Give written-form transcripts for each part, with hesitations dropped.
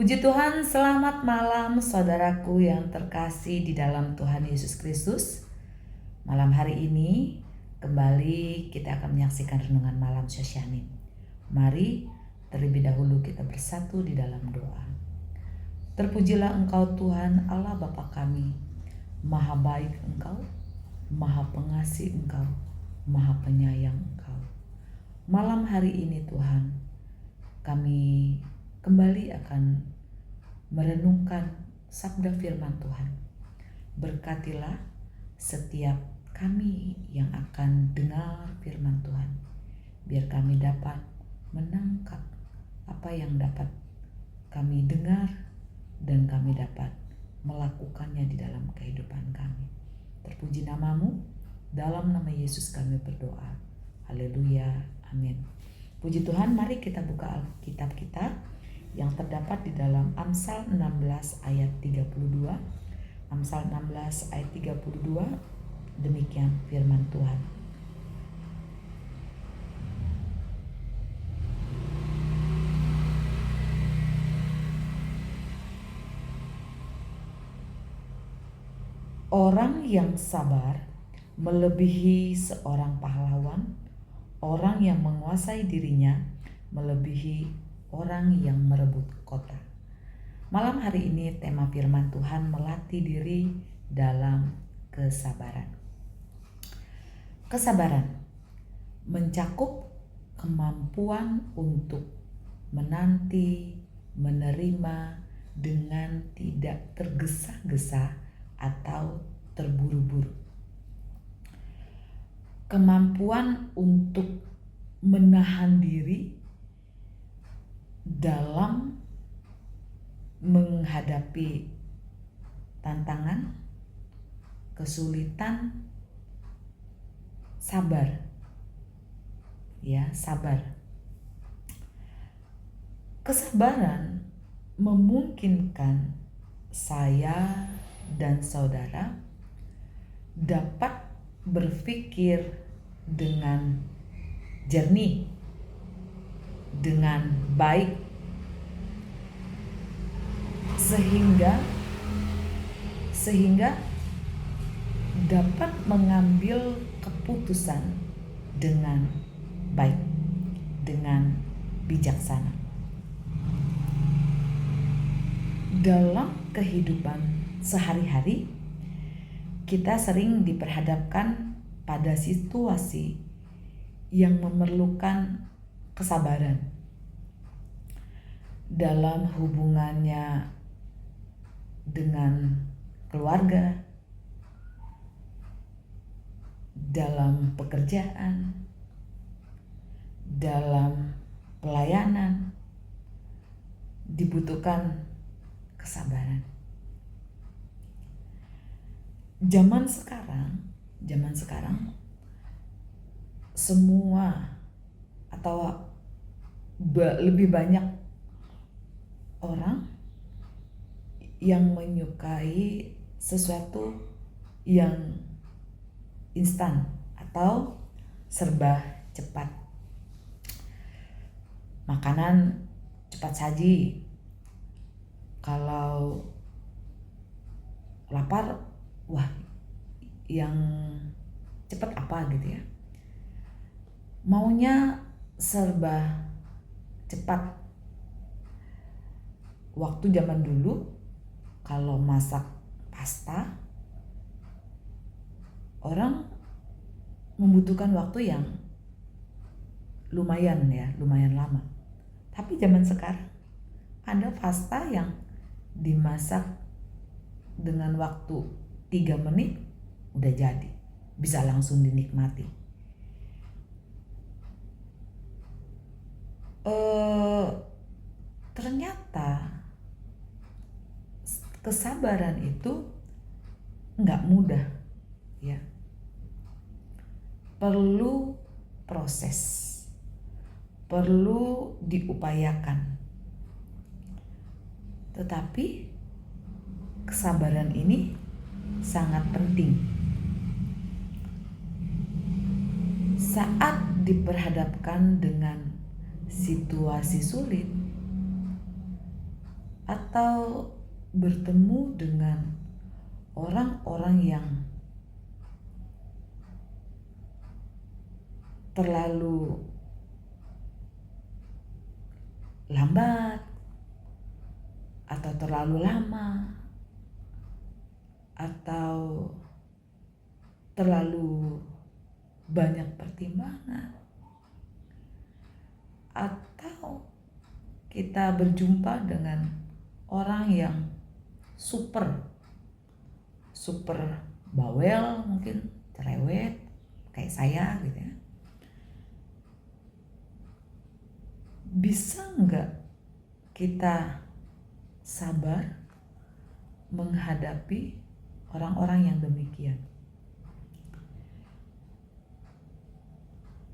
Puji Tuhan, selamat malam saudaraku yang terkasih di dalam Tuhan Yesus Kristus. Malam hari ini kembali kita akan menyaksikan renungan malam Syasyanin. Mari terlebih dahulu kita bersatu di dalam doa. Terpujilah Engkau Tuhan Allah Bapa kami, Maha baik Engkau, Maha pengasih Engkau, Maha penyayang Engkau. Malam hari ini Tuhan, kami kembali akan merenungkan sabda firman Tuhan. Berkatilah setiap kami yang akan dengar firman Tuhan, biar kami dapat menangkap apa yang dapat kami dengar dan kami dapat melakukannya di dalam kehidupan kami. Terpuji namamu, dalam nama Yesus kami berdoa. Haleluya, amin. Puji Tuhan, mari kita buka Alkitab kita yang terdapat di dalam Amsal 16 ayat 32. Amsal 16 ayat 32, demikian firman Tuhan. Orang yang sabar melebihi seorang pahlawan. Orang yang menguasai dirinya melebihi orang yang merebut kota. Malam hari ini tema firman Tuhan melatih diri dalam kesabaran. Kesabaran mencakup kemampuan untuk menanti, menerima dengan tidak tergesa-gesa atau terburu-buru. Kemampuan untuk menahan diri dalam menghadapi tantangan, kesulitan, sabar. Ya, sabar. Kesabaran memungkinkan saya dan saudara dapat berpikir dengan jernih, dengan baik, sehingga dapat mengambil keputusan dengan baik, dengan bijaksana. Dalam kehidupan sehari-hari, kita sering diperhadapkan pada situasi yang memerlukan kesabaran dalam hubungannya dengan keluarga, dalam pekerjaan, dalam pelayanan, dibutuhkan kesabaran. Zaman sekarang semua atau lebih banyak orang yang menyukai sesuatu yang instan atau serba cepat. Makanan cepat saji. Kalau lapar, wah, yang cepat apa gitu ya. Maunya serba cepat. Waktu zaman dulu kalau masak pasta, orang membutuhkan waktu yang lumayan lama. Tapi zaman sekarang ada pasta yang dimasak dengan waktu 3 menit udah jadi, bisa langsung dinikmati. Ternyata kesabaran itu nggak mudah, ya. Perlu proses, perlu diupayakan. Tetapi kesabaran ini sangat penting. Saat diperhadapkan dengan situasi sulit, atau bertemu dengan orang-orang yang terlalu lambat atau terlalu lama atau terlalu banyak pertimbangan, atau kita berjumpa dengan orang yang super bawel, mungkin cerewet kayak saya gitu ya. Bisa nggak kita sabar menghadapi orang-orang yang demikian?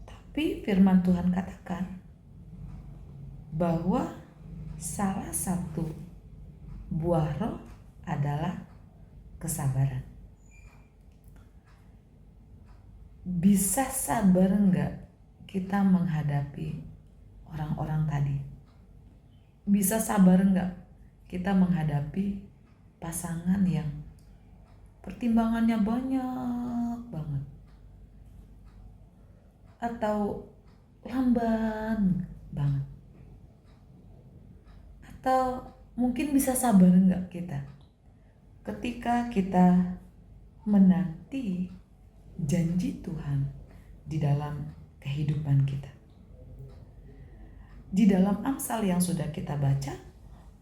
Tapi firman Tuhan katakan bahwa salah satu buah roh adalah kesabaran. Bisa sabar enggak kita menghadapi orang-orang tadi? Bisa sabar enggak kita menghadapi pasangan yang pertimbangannya banyak banget, atau lamban banget? Atau mungkin bisa sabar enggak kita ketika kita menanti janji Tuhan di dalam kehidupan kita? Di dalam Amsal yang sudah kita baca,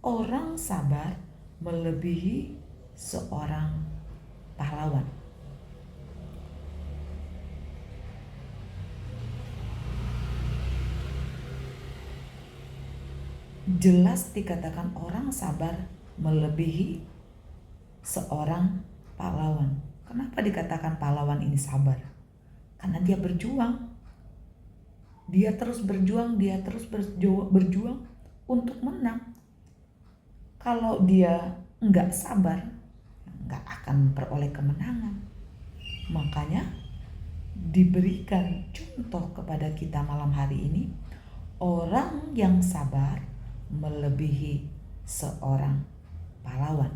orang sabar melebihi seorang pahlawan. Jelas dikatakan orang sabar melebihi seorang pahlawan. Kenapa dikatakan pahlawan ini sabar? Karena dia berjuang. Dia terus berjuang, berjuang untuk menang. Kalau dia enggak sabar, enggak akan memperoleh kemenangan. Makanya diberikan contoh kepada kita malam hari ini, orang yang sabar melebihi seorang pahlawan.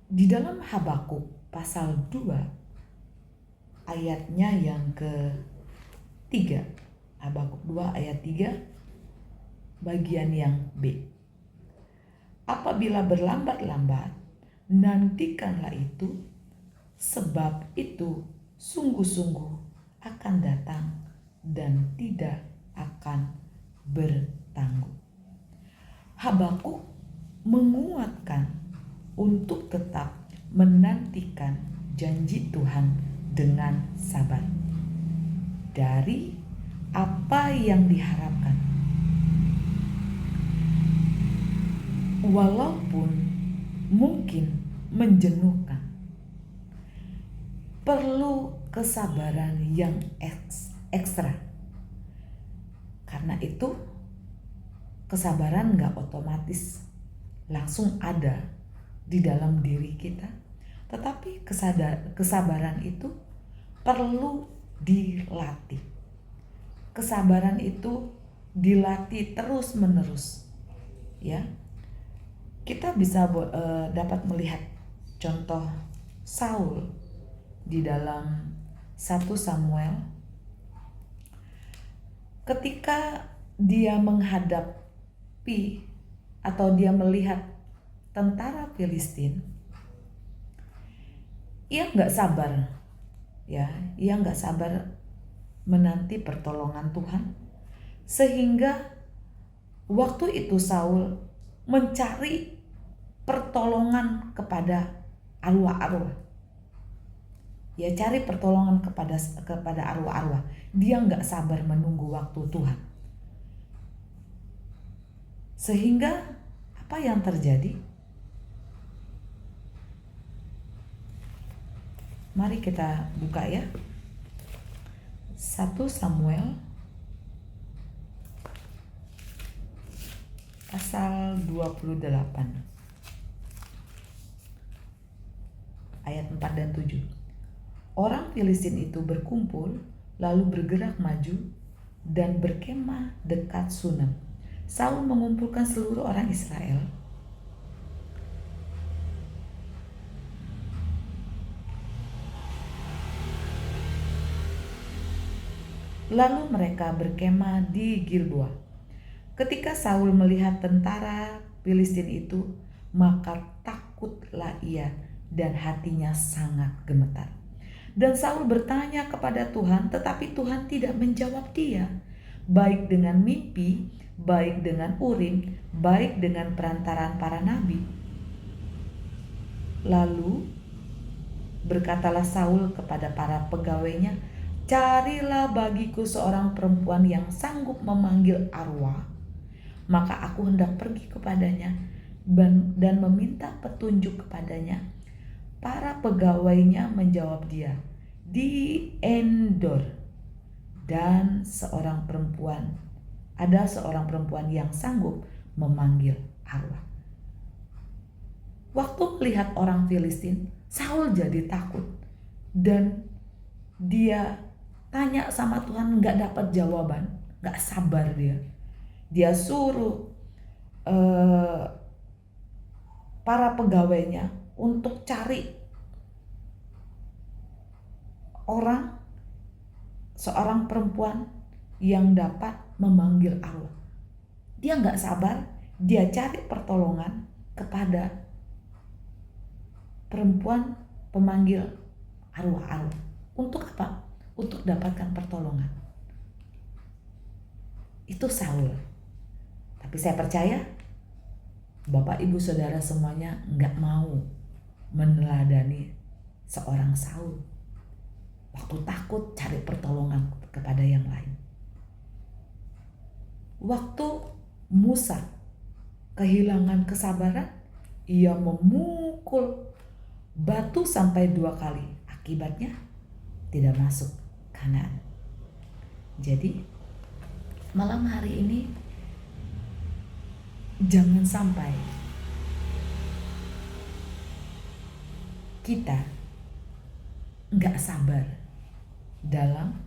Di dalam Habakuk pasal 2 ayatnya yang ke-3, Habakuk 2 ayat 3 bagian yang B. Apabila berlambat-lambat, nantikanlah itu, sebab itu sungguh-sungguh akan datang dan tidak akan bertanggung. Habakuk menguatkan untuk tetap menantikan janji Tuhan dengan sabar dari apa yang diharapkan. Walaupun mungkin menjenuhkan, perlu kesabaran yang ekstra. Karena itu kesabaran gak otomatis langsung ada di dalam diri kita, tetapi kesabaran itu perlu dilatih. Kesabaran itu dilatih terus-menerus, ya. Kita bisa dapat melihat contoh Saul di dalam 1 Samuel. Ketika dia menghadapi atau dia melihat tentara Filistin, ia nggak sabar, ya, ia nggak sabar menanti pertolongan Tuhan, sehingga waktu itu Saul mencari pertolongan kepada arwah-arwah. Ya, cari pertolongan kepada arwah-arwah. Dia nggak sabar menunggu waktu Tuhan. Sehingga apa yang terjadi? Mari kita buka ya. 1 Samuel pasal 28 ayat 4 dan 7. Orang Filistin itu berkumpul lalu bergerak maju dan berkemah dekat Sunem. Saul mengumpulkan seluruh orang Israel. Lalu mereka berkemah di Gilboa. Ketika Saul melihat tentara Filistin itu, maka takutlah ia dan hatinya sangat gemetar. Dan Saul bertanya kepada Tuhan, tetapi Tuhan tidak menjawab dia, baik dengan mimpi, baik dengan Urim, baik dengan perantaraan para nabi. Lalu berkatalah Saul kepada para pegawainya, "Carilah bagiku seorang perempuan yang sanggup memanggil arwah, maka aku hendak pergi kepadanya dan meminta petunjuk kepadanya." Para pegawainya menjawab dia, "Di Endor dan ada seorang perempuan yang sanggup memanggil arwah." Waktu melihat orang Filistin, Saul jadi takut dan dia tanya sama Tuhan, nggak dapat jawaban, nggak sabar dia. Dia suruh para pegawainya untuk cari seorang perempuan yang dapat memanggil arwah. Dia nggak sabar, dia cari pertolongan kepada perempuan pemanggil arwah-arwah. Untuk apa? Untuk dapatkan pertolongan. Itu Saul. Tapi saya percaya Bapak Ibu Saudara semuanya nggak mau meneladani seorang Saul. Waktu takut cari pertolongan kepada yang lain. Waktu Musa kehilangan kesabaran, ia memukul batu sampai 2 kali. Akibatnya tidak masuk Kanaan. Jadi malam hari ini jangan sampai kita nggak sabar dalam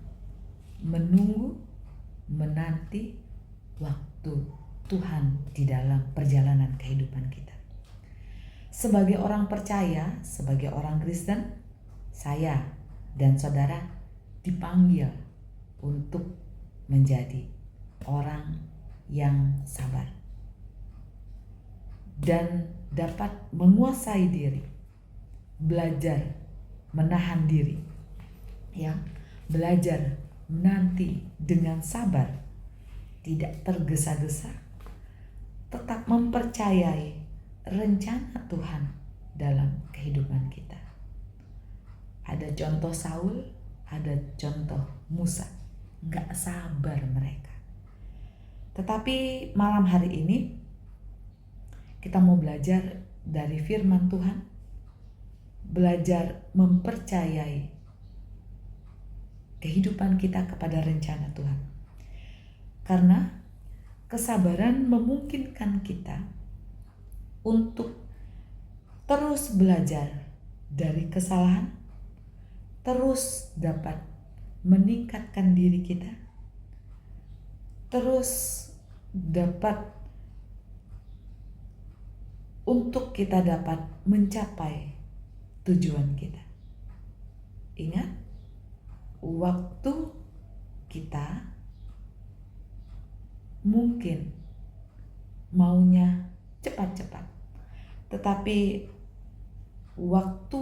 menunggu, menanti waktu Tuhan di dalam perjalanan kehidupan kita. Sebagai orang percaya, sebagai orang Kristen, saya dan saudara dipanggil untuk menjadi orang yang sabar dan dapat menguasai diri, belajar menahan diri, ya, belajar menanti dengan sabar, tidak tergesa-gesa, tetap mempercayai rencana Tuhan dalam kehidupan kita. Ada contoh Saul, ada contoh Musa, gak sabar mereka. Tetapi malam hari ini kita mau belajar dari firman Tuhan, belajar mempercayai kehidupan kita kepada rencana Tuhan. Karena kesabaran memungkinkan kita untuk terus belajar dari kesalahan, terus dapat meningkatkan diri kita, terus dapat untuk kita dapat mencapai tujuan kita. Ingat, waktu kita mungkin maunya cepat-cepat, tetapi waktu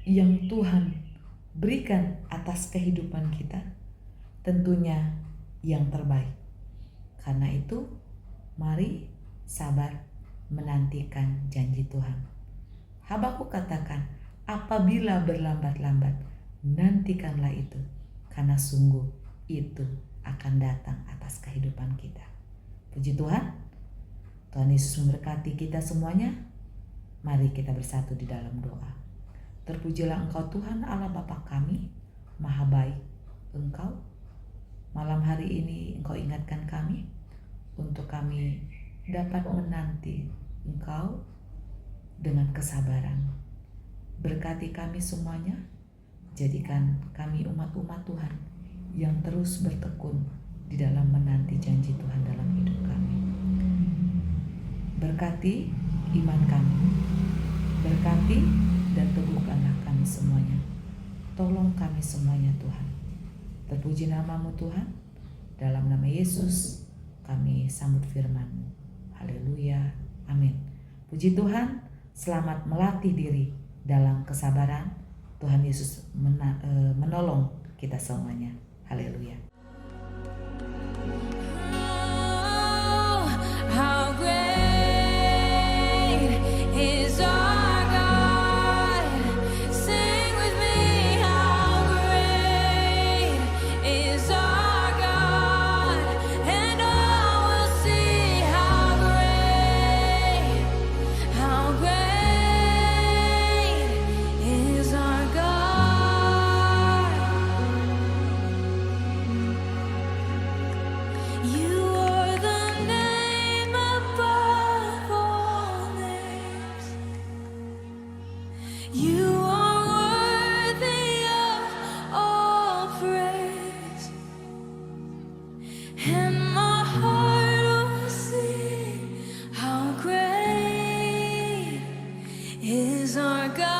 yang Tuhan berikan atas kehidupan kita tentunya yang terbaik. Karena itu, mari sabar menantikan janji Tuhan. Habakuk katakan, apabila berlambat-lambat, nantikanlah itu, karena sungguh itu akan datang atas kehidupan kita. Puji Tuhan, Tuhan Yesus memberkati kita semuanya. Mari kita bersatu di dalam doa. Terpujilah Engkau Tuhan Allah Bapa kami, Maha baik Engkau. Malam hari ini Engkau ingatkan kami untuk kami dapat menanti Engkau dengan kesabaran. Berkati kami semuanya, jadikan kami umat-umat Tuhan yang terus bertekun di dalam menanti janji Tuhan dalam hidup kami. Berkati iman kami, berkati dan teguhkanlah kami semuanya. Tolong kami semuanya Tuhan. Terpuji namamu Tuhan. Dalam nama Yesus kami sambut firman-Mu. Haleluya. Amin. Puji Tuhan, selamat melatih diri dalam kesabaran. Tuhan Yesus menolong kita semuanya. Haleluya. You are worthy of all praise, and my heart will sing how great is our God.